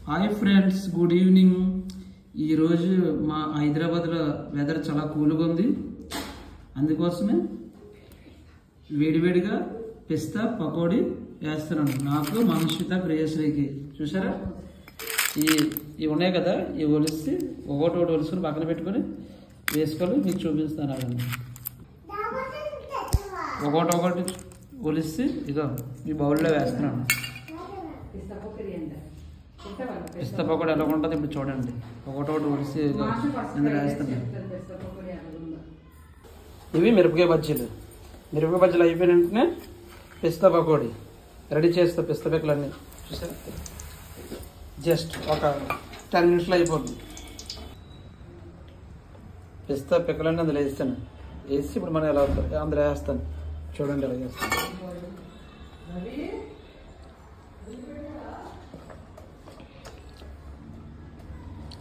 Hi friends, good evening. ఈరోజు మా హైదరాబాద్లో వెదర్ చాలా కూల్గా ఉంది. అందుకోసమే వేడివేడిగా పిస్తా పకోడీ వేస్తున్నాను. నాకు మనస్విత ప్రియశ్రీకి. చూసారా, ఇవి ఉన్నాయి కదా, ఇవి ఒలిసి ఒకటి ఒలుసుకొని పక్కన పెట్టుకొని వేసుకొని మీకు చూపిస్తాను. అదండి ఒకటి ఒలిసి ఇదో ఈ బౌల్లో వేస్తున్నాను. పిస్తా పకోడీ ఎలా ఉంటుంది ఇప్పుడు చూడండి. ఒకటి ఒలిసి ఇందులో వేస్తున్నాను. ఇవి మిరపకాయ బజ్జీలు. మిరపకాయ బజ్జీలు అయిపోయిన వెంటనే పిస్తా పకోడీ రెడీ చేస్తా. పిస్తా పిక్కలన్నీ చూసారా, జస్ట్ ఒక 10 నిమిషాలు అయిపోతుంది. పిస్తా పిక్కలన్నీ అందులో వేస్తాను. వేసి ఇప్పుడు మనం ఎలా అందులో వేస్తాను చూడండి. ఎలా చేస్తాను.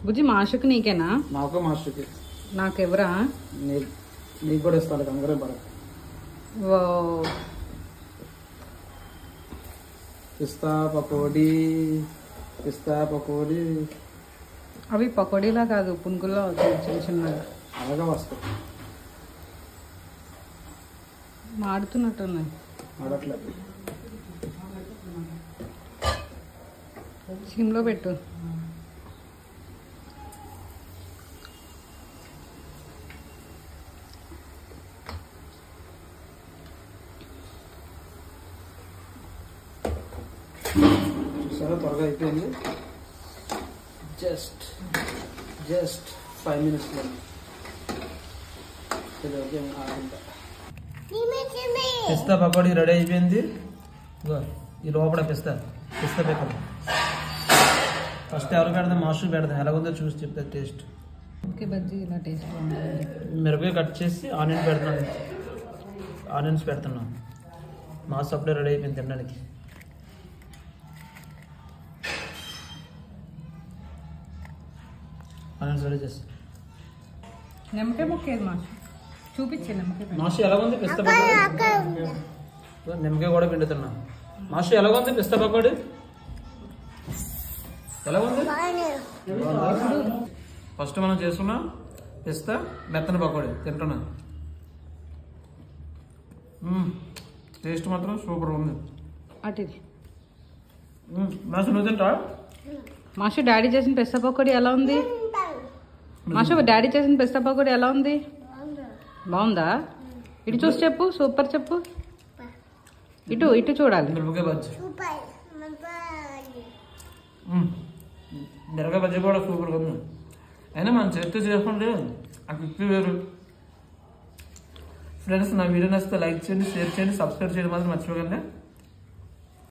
బుజ్జి మాషకు నీకేనా? నాకు మాస్టర్కి. నాకెవరా? నీకు కూడా ఇస్తాను. కంగారే పడ. పిస్తా పకోడీ, పిస్తా పకోడీ. అవి పకోడీలా కాదు, పునుగుల్లో అవుతాయి చిన్న చిన్నగా. అలాగా వస్తాయి. మాడుతున్నట్టున్నాయి. ఆడట్లేదు. సిమ్లో పెట్టు. చూసారా, త్వరగా అయిపోయింది. జస్ట్ 5 minutesలో పిస్తా పకోడీ రెడీ అయిపోయింది. ఈ లోపల పిస్తా పిక్కలు. ఫస్ట్ ఎవరు పెడదాం? మాస్టర్ పెడదాం. ఎలాగుందో చూసి చెప్తా టేస్ట్. బజ్జీ ఇలా టేస్ట్ మిరపకాయ కట్ చేసి ఆనియన్స్ పెడుతున్నాం. మాస్ అప్పుడే రెడీ అయిపోయింది తినడానికి. ఆనియన్స్ రెడీ చేసి నిమ్మకాయ ముక్కేది మాస్ చూపించే. నిమ్మకాయ మాస్టర్ ఎలాగుంది పిస్తా పకోడీ? నిమ్మకాయ కూడా పిండుతున్నా. మాస్టర్ ఎలాగుంది పిస్తా పకోడీ? ఎలాగుంది? ఫస్ట్ మనం చేసుకున్నాం పిస్తా మెత్తని పకోడీ తింటున్నా. టేస్ట్ మాత్రం సూపర్ ఉంది. అటు మాస్టర్ నువ్వు తింటా? మాస్టర్ డాడీ చేసిన పిస్తా పకోడీ ఎలా ఉంది? మాస్టర్ డాడీ చేసిన పిస్తా పకోడీ ఎలా ఉంది? బాగుందా? ఇటు చూసి చెప్పు. సూపర్ చెప్పు. ఇటు చూడాలి. మిరపకాయ బజ్జీ. మిరపకాయ బజ్జీ కూడా సూపర్గా ఉంది. అయినా మనం చేస్తే చేసుకుంటే ఆ కిక్కి వేరు. ఫ్రెండ్స్, నా వీడియో నచ్చితే లైక్ చేయండి, షేర్ చేయండి, సబ్స్క్రైబ్ చేయడం మాత్రం మర్చిపోకండి.